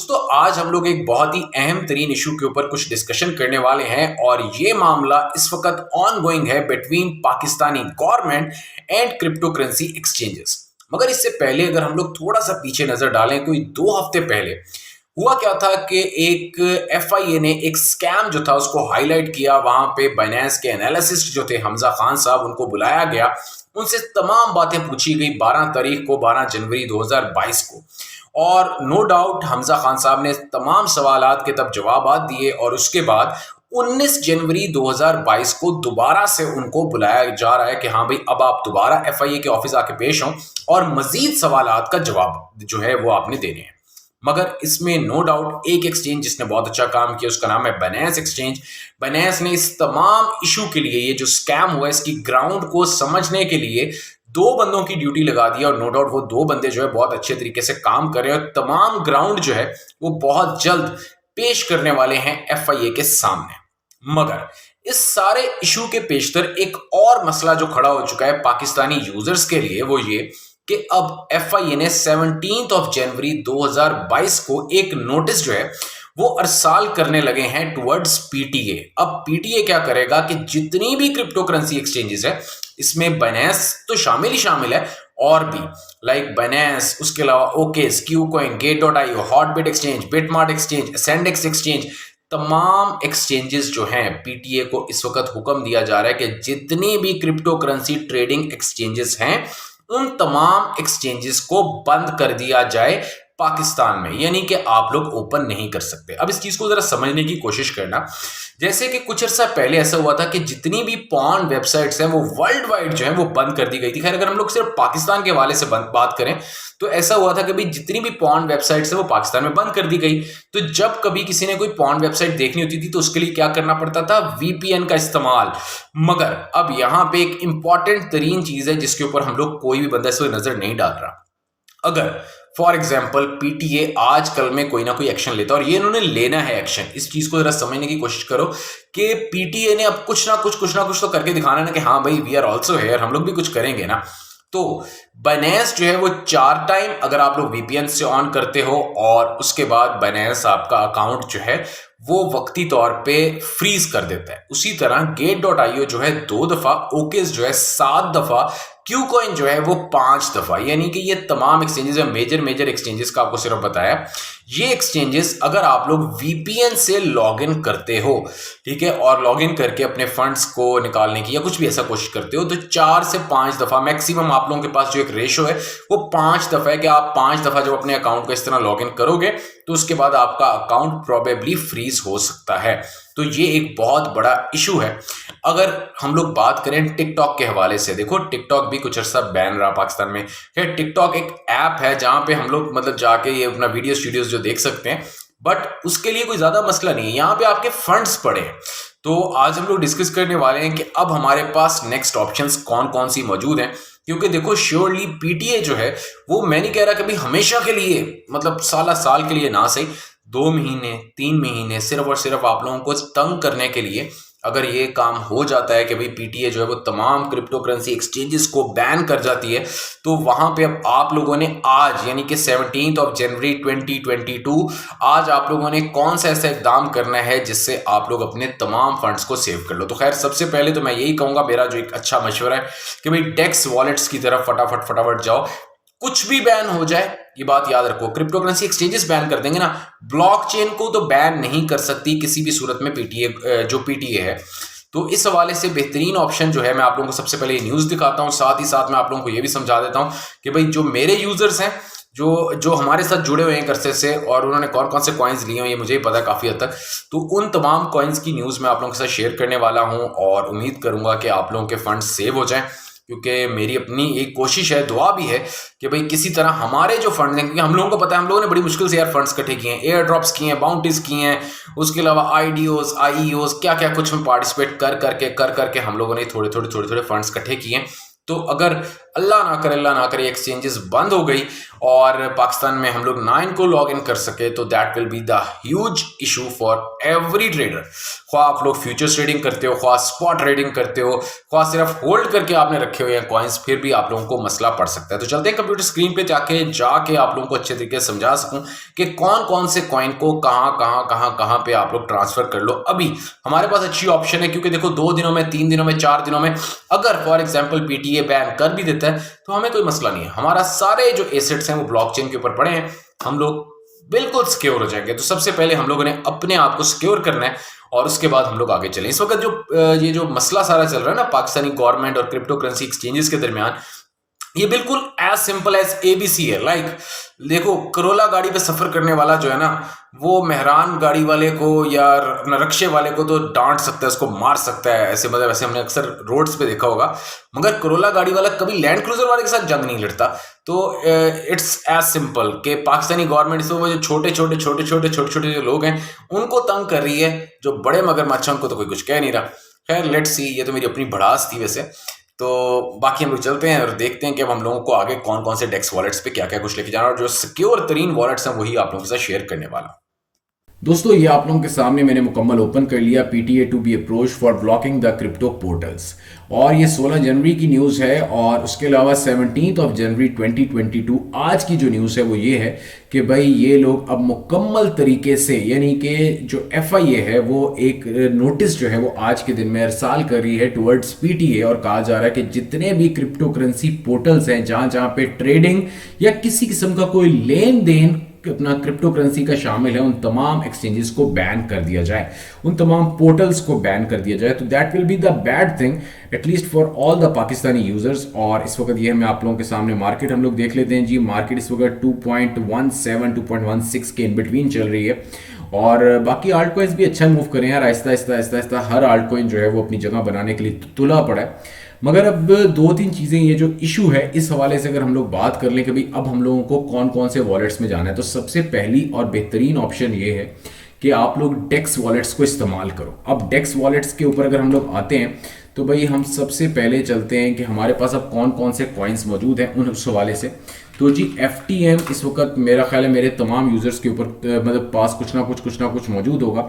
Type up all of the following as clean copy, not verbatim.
दोस्तों आज हम लोग एक बहुत ही अहम तरीन इशू के ऊपर कुछ डिस्कशन करने वाले हैं और ये मामला इस वक्त ऑन गोइंग है between Pakistani government and crypto currency exchanges. मगर इससे पहले अगर हम लोग थोड़ा सा पीछे नजर डालें, कोई 2 हफ्ते पहले हुआ क्या था कि एक एफआईए ने एक स्कैम जो था उसको हाईलाइट किया। वहां पे बाइनेंस के एनालिसिस्ट जो थे हमजा खान साहब, उनको बुलाया गया, उनसे तमाम बातें पूछी गई 12 तारीख को, 12 जनवरी 2022 को। और नो डाउट हमजा खान साहब ने तमाम सवालात के तब जवाब दिए और उसके बाद 19 जनवरी 2022 को दोबारा से उनको बुलाया जा रहा है कि हाँ भाई अब आप दोबारा एफआईए के ऑफिस आके पेश हों और मजीद सवालात का जवाब जो है वो आपने देने हैं। मगर इसमें नो डाउट एक एक्सचेंज जिसने बहुत अच्छा काम किया, उसका नाम है बाइनेंस एक्सचेंज। बाइनेंस ने इस तमाम इशू के लिए, ये जो स्कैम हुआ इसकी ग्राउंड को समझने के लिए 2 बंदों की ड्यूटी लगा दी और नो डाउट वो 2 बंदे जो है बहुत अच्छे तरीके से काम कर रहे हैं और तमाम ग्राउंड जो है वो बहुत जल्द पेश करने वाले हैं एफआईए के सामने। मगर इस सारे इशू के पेशतर एक और मसला जो खड़ा हो चुका है पाकिस्तानी यूजर्स के लिए, वो ये कि अब एफआईए ने 17 जनवरी 2022 को एक नोटिस जो है वो अरसाल करने लगे हैं टुवर्ड्स पीटीए। अब पीटीए क्या करेगा कि जितनी भी क्रिप्टो करेंसी एक्सचेंजेस है, इसमें बाइनेंस तो शामिल ही शामिल है, और भी लाइक बाइनेंस, उसके अलावा ओकेस, क्यू कॉइन, गेट.io, Hotbit exchange, BitMart exchange, Sendex exchange, तमाम एक्सचेंजेस जो हैं, पीटीए को इस वक्त हुक्म दिया जा रहा है कि जितनी भी क्रिप्टो करेंसी ट्रेडिंग एक्सचेंजेस हैं उन तमाम एक्सचेंजेस को बंद कर दिया जाए पाकिस्तान में, यानी कि आप लोग ओपन नहीं कर सकते। अब इस चीज को जरा समझने की कोशिश करना। जैसे कि कुछ अर्सा पहले ऐसा हुआ था कि जितनी भी पॉर्न वेबसाइट्स हैं वो वर्ल्ड वाइड जो है वो बंद कर दी गई थी। खैर अगर हम लोग सिर्फ पाकिस्तान के हवाले से बात करें तो ऐसा हुआ था कि भाई जितनी भी पॉर्न वेबसाइट्स है वो पाकिस्तान में बंद कर दी गई। तो जब कभी किसी ने कोई पॉर्न वेबसाइट देखनी होती थी तो उसके लिए क्या करना पड़ता था, वीपीएन का इस्तेमाल। मगर अब यहां पे एक इंपॉर्टेंट तरीन चीज है जिसके ऊपर हम लोग कोई भी बंदा इस वक्त नजर नहीं डाल रहा। अगर फॉर एग्जाम्पल पीटीए आजकल में कोई ना कोई एक्शन लेता है और ये इन्होंने लेना है एक्शन, इस चीज को जरा समझने की कोशिश करो कि पीटीए ने अब कुछ ना कुछ तो करके दिखाना ना कि हाँ भाई वी आर ऑल्सो हेयर, हम लोग भी कुछ करेंगे ना। तो बाइनेंस जो है वो 4 टाइम अगर आप लोग वीपीएन से ऑन करते हो और उसके बाद बाइनेंस आपका अकाउंट जो है वो वक्ती तौर पे फ्रीज कर देता है। उसी तरह गेट.io जो है 2 दफा, ओकेस जो है 7 दफा, क्यू कॉइन जो है वो 5 दफा। यानी कि ये तमाम एक्सचेंजेस है, मेजर एक्सचेंजेस का आपको सिर्फ बताया। ये एक्सचेंजेस अगर आप लोग वीपीएन से लॉगिन करते हो, ठीक है, और लॉगिन करके अपने फंड्स को निकालने की या कुछ भी ऐसा कोशिश करते हो, तो 4 से 5 दफा मैक्सिमम आप लोगों के पास जो एक रेशो है वो 5 दफा है कि आप 5 दफा जब अपने अकाउंट को इस तरह लॉगिन करोगे तो उसके बाद आपका अकाउंट प्रोबेबली फ्रीज हो सकता है। तो ये एक बहुत बड़ा इशू है। अगर हम लोग बात करें टिकटॉक के हवाले से, देखो टिकटॉक भी कुछ अर्सा बैन रहा पाकिस्तान में। खैर टिकटॉक एक ऐप है जहां पे हम लोग मतलब जाके ये अपना वीडियोस जो देख सकते हैं, बट उसके लिए कोई ज्यादा मसला नहीं है, यहाँ पे आपके फंड्स पड़े हैं। तो आज हम लोग डिस्कस करने वाले हैं कि अब हमारे पास नेक्स्ट ऑप्शंस कौन कौन सी मौजूद हैं। क्योंकि देखो श्योरली पीटीए जो है वो मैं नहीं कह रहा कभी हमेशा के लिए, मतलब साल के लिए ना सही, 2 महीने 3 महीने सिर्फ और सिर्फ आप लोगों को तंग करने के लिए अगर ये काम हो जाता है कि भाई पीटीए जो है वो तमाम क्रिप्टो करेंसी एक्सचेंजेस को बैन कर जाती है, तो वहां पे अब आप लोगों ने आज यानी कि 17 जनवरी 2022 आज आप लोगों ने कौन सा ऐसा इकदाम करना है जिससे आप लोग अपने तमाम फंड्स को सेव कर लो। तो खैर सबसे पहले तो मैं यही कहूंगा, मेरा जो एक अच्छा मशवरा है कि भाई डेक्स वॉलेट्स की तरफ फटाफट जाओ। कुछ भी बैन हो जाए, ये बात याद रखो, क्रिप्टो करेंसी एक्सचेंजेस बैन कर देंगे ना, ब्लॉकचेन को तो बैन नहीं कर सकती किसी भी सूरत में पीटीए है। तो इस हवाले से बेहतरीन ऑप्शन जो है, मैं आप लोगों को सबसे पहले ये न्यूज़ दिखाता हूँ, साथ ही साथ मैं आप लोगों को ये भी समझा देता हूँ कि भाई जो मेरे यूजर्स हैं जो हमारे साथ जुड़े हुए हैं करसे से, और उन्होंने कौन कौन से कॉइन्स लिए हैं ये मुझे पता है काफ़ी हद तक, तो उन तमाम कॉइन्स की न्यूज़ मैं आप लोगों के साथ शेयर करने वाला हूँ और उम्मीद करूँगा कि आप लोगों के फंड सेव हो जाएं। क्योंकि मेरी अपनी एक कोशिश है, दुआ भी है कि भाई किसी तरह हमारे जो फंड हैं, क्योंकि हम लोगों को पता है हम लोगों ने बड़ी मुश्किल से यार फंड्स इकट्ठे किए हैं, एयर ड्रॉप्स किए हैं, बाउंटीज किए हैं, उसके अलावा आईडीओज, आईईओज, क्या कुछ में पार्टिसिपेट कर करके हम लोगों ने थोड़े फंड्स इकट्ठे किए हैं। तो अगर अल्लाह ना करे एक्सचेंजेस बंद हो गई और पाकिस्तान में हम लोग ना इनको लॉग इन कर सके, तो that will be the huge issue for every trader. ख्वाह आप लोग फ्यूचर्स ट्रेडिंग करते हो, ख्वाह स्पॉट ट्रेडिंग करते हो, ख्वाह सिर्फ होल्ड करके आपने रखे हुए हैं कॉइन्स, फिर भी आप लोगों को मसला पड़ सकता है। तो चलते हैं कंप्यूटर स्क्रीन पे जाके आप लोगों को अच्छे तरीके से समझा सकूं कि कौन कौन से कॉइन को कहां पे आप लोग ट्रांसफर कर लो। अभी हमारे पास अच्छी ऑप्शन है, क्योंकि देखो 2 दिनों में, 3 दिनों में, 4 दिनों में अगर फॉर एग्जांपल पीटीए बैन कर भी देता है तो हमें कोई मसला नहीं है। हमारा सारे जो एसेट्स हैं वो ब्लॉकचेन के ऊपर पड़े हैं, हम लोग बिल्कुल सिक्योर हो जाएंगे। तो सबसे पहले हम लोगों ने अपने आप को सिक्योर करना है और उसके बाद हम लोग आगे चलें। इस वक्त ये जो मसला सारा चल रहा है ना पाकिस्तानी गवर्नमेंट और क्रिप्टो करेंसी एक्सचेंजेस के दरमियान, ये बिल्कुल एज सिंपल एज एबीसी है। लाइक देखो, करोला गाड़ी पे सफर करने वाला जो है ना, वो मेहरान गाड़ी वाले को या रक्शे वाले को तो डांट सकता है, उसको मार सकता है, ऐसे मतलब ऐसे हमने अक्सर रोड्स पे देखा होगा, मगर करोला गाड़ी वाला कभी लैंड क्रूजर वाले के साथ जंग नहीं लड़ता। तो इट्स एज सिंपल कि पाकिस्तानी गवर्नमेंट से वो जो छोटे जो लोग हैं उनको तंग कर रही है, जो बड़े मगरमच्छ हैं उनको तो कोई कुछ कह नहीं रहा। खैर लेट्स सी, ये तो मेरी अपनी भड़ास थी वैसे। तो बाकी हम लोग चलते हैं और देखते हैं कि अब हम लोगों को आगे कौन कौन से डेक्स वॉलेट्स पे क्या क्या कुछ लेके जाना, और जो सिक्योर तरीन वॉलेट्स हैं वही आप लोगों के साथ शेयर करने वाला हूं। दोस्तों, ये आप लोगों के सामने मैंने मुकम्मल ओपन कर लिया PTA to be approach for blocking the crypto portals, और ये 16 जनवरी की न्यूज़ है। और उसके अलावा 17 जनवरी 2022 आज की जो न्यूज़ है वो ये है कि भाई ये लोग अब मुकम्मल तरीके से, यानी कि जो एफआईए है वो एक नोटिस जो है वो आज के दिन में अरसाल कर रही है टुवर्ड्स पीटीए, और कहा जा रहा है कि जितने भी क्रिप्टो करेंसी पोर्टल्स हैं जहां जहां पे ट्रेडिंग या किसी किस्म का कोई लेन देन अपना क्रिप्टो करेंसी का शामिल है, उन तमाम एक्सचेंजेस को बैन कर दिया जाए, उन तमाम पोर्टल्स को बैन कर दिया जाए। तो that will be the bad thing at least for all the Pakistani users. और इस वक्त ये मैं आप लोगों के सामने मार्केट हम लोग देख लेते हैं जी। मार्केट इस वक्त 2.17 2.16 के इन बिटवीन चल रही है, और बाकी आल्ट कॉइन्स भी अच्छा मूव करें यार, आहिस्ता आहिस्ता हर आल्ट कॉइन जो है वो अपनी जगह बनाने के लिए तुला पड़ा है। मगर अब 2-3 चीज़ें, ये जो इशू है इस हवाले से अगर हम लोग बात कर लें कि भाई अब हम लोगों को कौन कौन से वॉलेट्स में जाना है, तो सबसे पहली और बेहतरीन ऑप्शन ये है कि आप लोग डेक्स वॉलेट्स को इस्तेमाल करो। अब डेक्स वॉलेट्स के ऊपर अगर हम लोग आते हैं तो भाई हम सबसे पहले चलते हैं कि हमारे पास अब कौन कौन से कॉइन्स मौजूद हैं उस हवाले से। तो जी FTM इस वक्त मेरा ख्याल है मेरे तमाम यूज़र्स के ऊपर मतलब पास कुछ ना कुछ मौजूद होगा।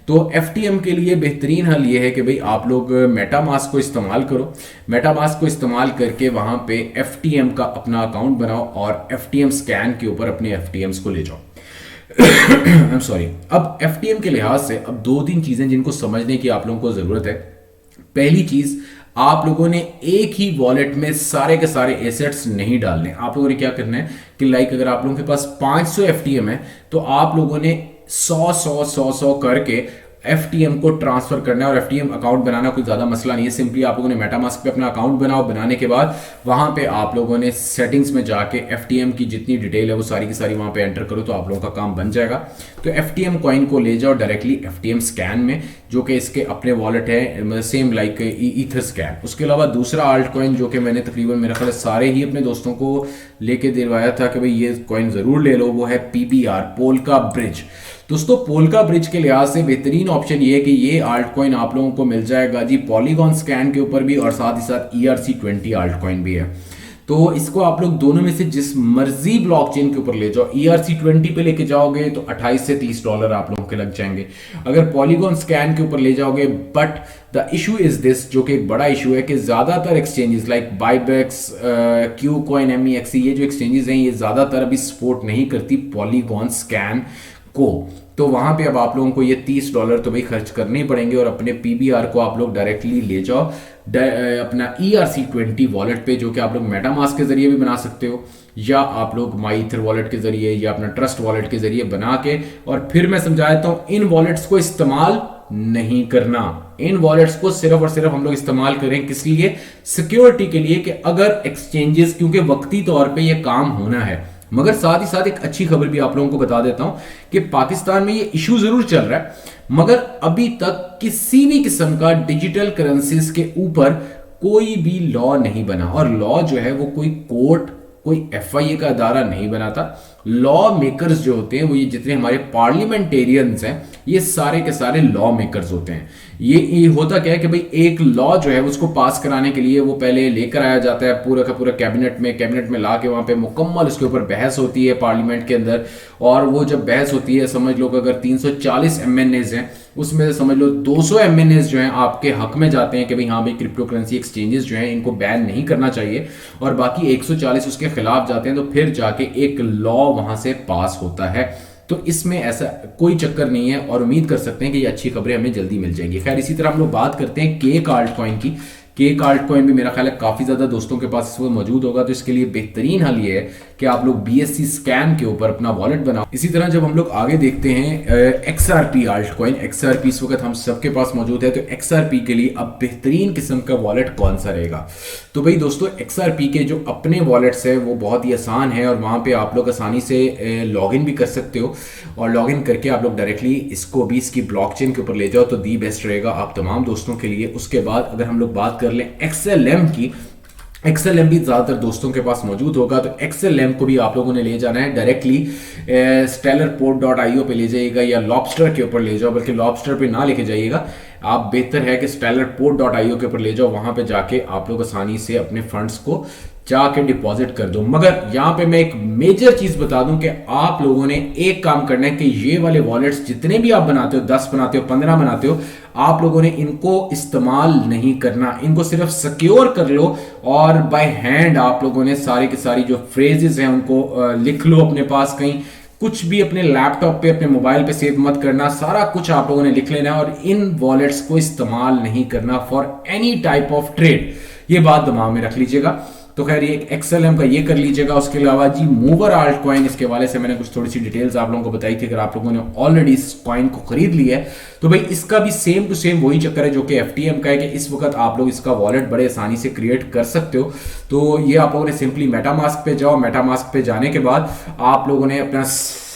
तो FTM के लिए बेहतरीन हल ये है कि भाई आप लोग मेटामास्क को इस्तेमाल करो। मेटामास्क को इस्तेमाल करके वहाँ पे FTM का अपना अकाउंट बनाओ और FTM स्कैन के ऊपर अपने FTMs को ले जाओ। I am sorry. अब FTM के लिहाज से अब 2-3 चीज़ें जिनको समझने की आप लोगों को ज़रूरत है। पहली चीज़, आप लोगों ने एक ही वॉलेट में सारे के सारे एसेट्स नहीं डालने। आप लोगों ने क्या करना है कि लाइक अगर आप लोगों के पास 500 FTM है तो आप लोगों ने 100 करके FTM को ट्रांसफर करना है। और FTM अकाउंट बनाना कोई ज़्यादा मसला नहीं है, सिंपली आप लोगों ने मेटामास्क पे अपना अकाउंट बनाओ। बनाने के बाद वहाँ पे आप लोगों ने सेटिंग्स में जाके FTM की जितनी डिटेल है वो सारी की सारी वहाँ पे एंटर करो, तो आप लोगों का काम बन जाएगा। तो FTM कॉइन को ले जाओ डायरेक्टली FTM स्कैन में, जो कि इसके अपने वॉलेट है, मतलब सेम लाइक ईथर स्कैन। उसके अलावा दूसरा आल्ट कॉइन जो कि मैंने तकरीबन मेरा ख्याल सारे ही अपने दोस्तों को लेके दिलवाया था कि भाई ये कॉइन ज़रूर ले लो, वो है PBR, पोल्का ब्रिज। दोस्तों, पोल्का ब्रिज के लिहाज से बेहतरीन ऑप्शन ये है कि ये आल्ट कॉइन आप लोगों को मिल जाएगा जी पॉलीगॉन स्कैन के ऊपर भी, और साथ ही साथ ERC20 आल्ट कॉइन भी है। तो इसको आप लोग दोनों में से जिस मर्जी ब्लॉकचेन के ऊपर ले जाओ। ERC20 पे लेके जाओगे तो $28 से $30 आप लोगों के लग जाएंगे। अगर पॉलीगॉन स्कैन के ऊपर ले जाओगे, but the issue is this, जो कि एक बड़ा इशू है कि ज्यादातर एक्सचेंजेस लाइक बाइबेक्स, क्यू कॉइन, MEXC, ये जो एक्सचेंजेस हैं ये ज्यादातर अभी सपोर्ट नहीं करती पॉलीगॉन स्कैन को। तो वहां पे अब आप लोगों को ये $30 तो भाई खर्च करने ही पड़ेंगे, और अपने PBR को आप लोग डायरेक्टली ले जाओ अपना ERC20 वॉलेट पे, जो कि आप लोग मेटामास्क के जरिए भी बना सकते हो, या आप लोग माई ईथर वॉलेट के जरिए या अपना ट्रस्ट वॉलेट के जरिए बना के। और फिर मैं समझा देता हूं, इन वॉलेट्स को इस्तेमाल नहीं करना। इन वॉलेट्स को सिर्फ और सिर्फ हम लोग इस्तेमाल करें किस लिए? सिक्योरिटी के लिए, कि अगर एक्सचेंजेस, क्योंकि वक्ती तौर पे ये काम होना है। मगर साथ ही साथ एक अच्छी खबर भी आप लोगों को बता देता हूं कि पाकिस्तान में ये इशू जरूर चल रहा है, मगर अभी तक किसी भी किस्म का डिजिटल करेंसीज के ऊपर कोई भी लॉ नहीं बना। और लॉ जो है वो कोई कोर्ट, कोई FIA का अदारा नहीं बनाता। लॉ मेकर्स जो होते हैं वो ये जितने हमारे पार्लियामेंटेरियंस हैं ये सारे के सारे लॉ मेकर्स होते हैं। ये होता क्या है कि भाई एक लॉ जो है उसको पास कराने के लिए वो पहले लेकर आया जाता है पूरा का पूरा कैबिनेट में ला के वहाँ पे मुकम्मल उसके ऊपर बहस होती है पार्लियामेंट के अंदर। और वो जब बहस होती है, समझ लो कि अगर 340 एमएनएज हैं उसमें से समझ लो 200 एमएनएज जो हैं आपके हक में जाते हैं कि भाई हाँ भाई क्रिप्टो करेंसी एक्सचेंजेस जो हैं इनको बैन नहीं करना चाहिए, और बाकी 140 उसके खिलाफ जाते हैं। तो फिर जाके एक लॉ वहां से पास होता है। तो इसमें ऐसा कोई चक्कर नहीं है और उम्मीद कर सकते हैं कि ये अच्छी खबरें हमें जल्दी मिल जाएंगी। खैर इसी तरह हम लोग बात करते हैं केक आल्ट कॉइन की। केक आल्ट कॉइन भी मेरा ख्याल है काफ़ी ज़्यादा दोस्तों के पास इस वक्त मौजूद होगा, तो इसके लिए बेहतरीन हल ये है कि आप लोग BSC स्कैन के ऊपर अपना वॉलेट बनाओ। इसी तरह जब हम लोग आगे देखते हैं XRP आल्ट कॉइन, XRP इस वक्त हम सबके पास मौजूद है, तो XRP के लिए अब बेहतरीन किस्म का वॉलेट कौन सा रहेगा। तो भाई दोस्तों XRP के जो अपने वॉलेट्स है वो बहुत ही आसान है और वहाँ पे आप लोग आसानी से लॉगिन भी कर सकते हो, और लॉगिन करके आप लोग डायरेक्टली इसको भी इसकी ब्लॉकचेन के ऊपर ले जाओ तो दी बेस्ट रहेगा आप तमाम दोस्तों के लिए। उसके बाद अगर हम लोग बात कर लें XLM की, XLM भी ज़्यादातर दोस्तों के पास मौजूद होगा, तो XLM को भी आप लोगों ने ले जाना है डायरेक्टली stellarport.io पे ले जाइएगा या लॉबस्टर के ऊपर ले जाओ, बल्कि लॉबस्टर पे ना लेके जाइएगा, आप बेहतर है कि stellarport.io के ऊपर ले जाओ। वहां पे जाके आप लोग आसानी से अपने फंड्स को जाके डिपॉजिट कर दो। मगर यहाँ पे मैं एक मेजर चीज बता दूं कि आप लोगों ने एक काम करना है कि ये वाले वॉलेट्स जितने भी आप बनाते हो, 10 बनाते हो, 15 बनाते हो, आप लोगों ने इनको इस्तेमाल नहीं करना, इनको सिर्फ सिक्योर कर लो और बाय हैंड आप लोगों ने सारी की सारी जो फ्रेजेस हैं उनको लिख लो अपने पास कहीं, कुछ भी अपने लैपटॉप पे अपने मोबाइल पे सेव मत करना, सारा कुछ आप लोगों ने लिख लेना है और इन वॉलेट्स को इस्तेमाल नहीं करना for any type of trade. ये बात दिमाग में रख लीजिएगा। तो खैर ये XLM का ये कर लीजिएगा। उसके अलावा जी मूवर आल्ट कॉइन, इसके हवाले से मैंने कुछ थोड़ी सी डिटेल्स आप लोगों को बताई थी। अगर आप लोगों ने ऑलरेडी इस कॉइन को खरीद लिया है तो भाई इसका भी सेम टू सेम वही चक्कर है जो कि FTM का है कि इस वक्त आप लोग इसका वॉलेट बड़े आसानी से क्रिएट कर सकते हो। तो ये आप लोगों ने सिंपली मेटामास्क पे जाओ, मेटामास्क पे जाने के बाद आप लोगों ने अपना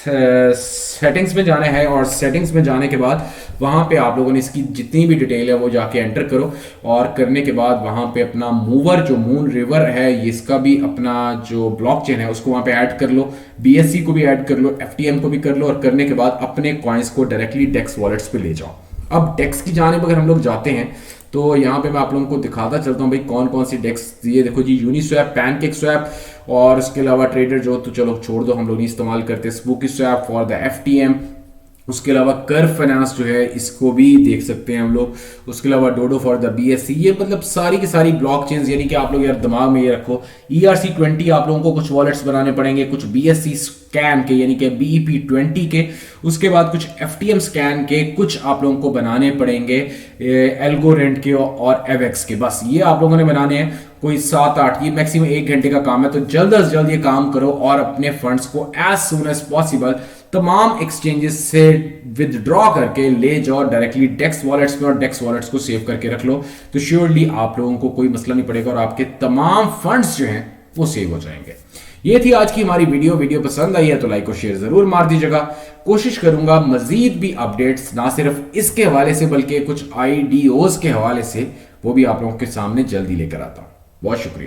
सेटिंग्स में जाना है और सेटिंग्स में जाने के बाद वहां पे आप लोगों ने इसकी जितनी भी डिटेल है वो जाके एंटर करो, और करने के बाद वहां पे अपना मूवर जो मून रिवर है इसका भी अपना जो ब्लॉकचेन है उसको वहां पे ऐड कर लो, BSC को भी ऐड कर लो, FTM को भी कर लो, और करने के बाद अपने कॉइन्स को डायरेक्टली डेक्स वॉलेट्स पे ले जाओ। अब डेक्स की जानिब अगर हम लोग जाते हैं तो यहाँ पे मैं आप लोगों को दिखाता चलता हूँ भाई कौन कौन सी डेक्स। ये देखो जी, यूनिस्वैप, पैनकेक स्वैप, और उसके अलावा ट्रेडर जो तो चलो छोड़ दो, हम लोग नहीं इस्तेमाल करते, spooky swap for the FTM। उसके अलावा कर्व फाइनेंस जो है इसको भी देख सकते हैं हम लोग। उसके अलावा डोडो फॉर द BSC। ये मतलब सारी की सारी ब्लॉक चेन्स, यानी कि आप लोग यार दिमाग में ये रखो, ERC20 आप लोगों को कुछ वॉलेट्स बनाने पड़ेंगे, कुछ BSC स्कैन के यानी कि BEP20 के, उसके बाद कुछ FTM स्कैन के, कुछ आप लोगों को बनाने पड़ेंगे एल्गोरेंट के और एवेक्स के। बस ये आप लोगों ने बनाने हैं, कोई 7-8, ये मैक्सिमम 1 घंटे का काम है। तो जल्द से जल्द ये काम करो और अपने फंड्स को एज सून एज पॉसिबल तमाम एक्सचेंजेस से विदड्रॉ करके ले जाओ डायरेक्टली डेक्स वॉलेट्स में, और डेक्स वॉलेट्स को सेव करके रख लो। तो श्योरली आप लोगों को कोई मसला नहीं पड़ेगा और आपके तमाम फंड्स जो हैं वो सेव हो जाएंगे। ये थी आज की हमारी वीडियो पसंद आई है तो लाइक और शेयर जरूर मार दीजिएगा। कोशिश करूंगा मजीद भी अपडेट्स ना सिर्फ इसके हवाले से बल्कि कुछ IDOs के हवाले से वो भी आप लोगों के सामने जल्दी लेकर आता हूं। बहुत शुक्रिया।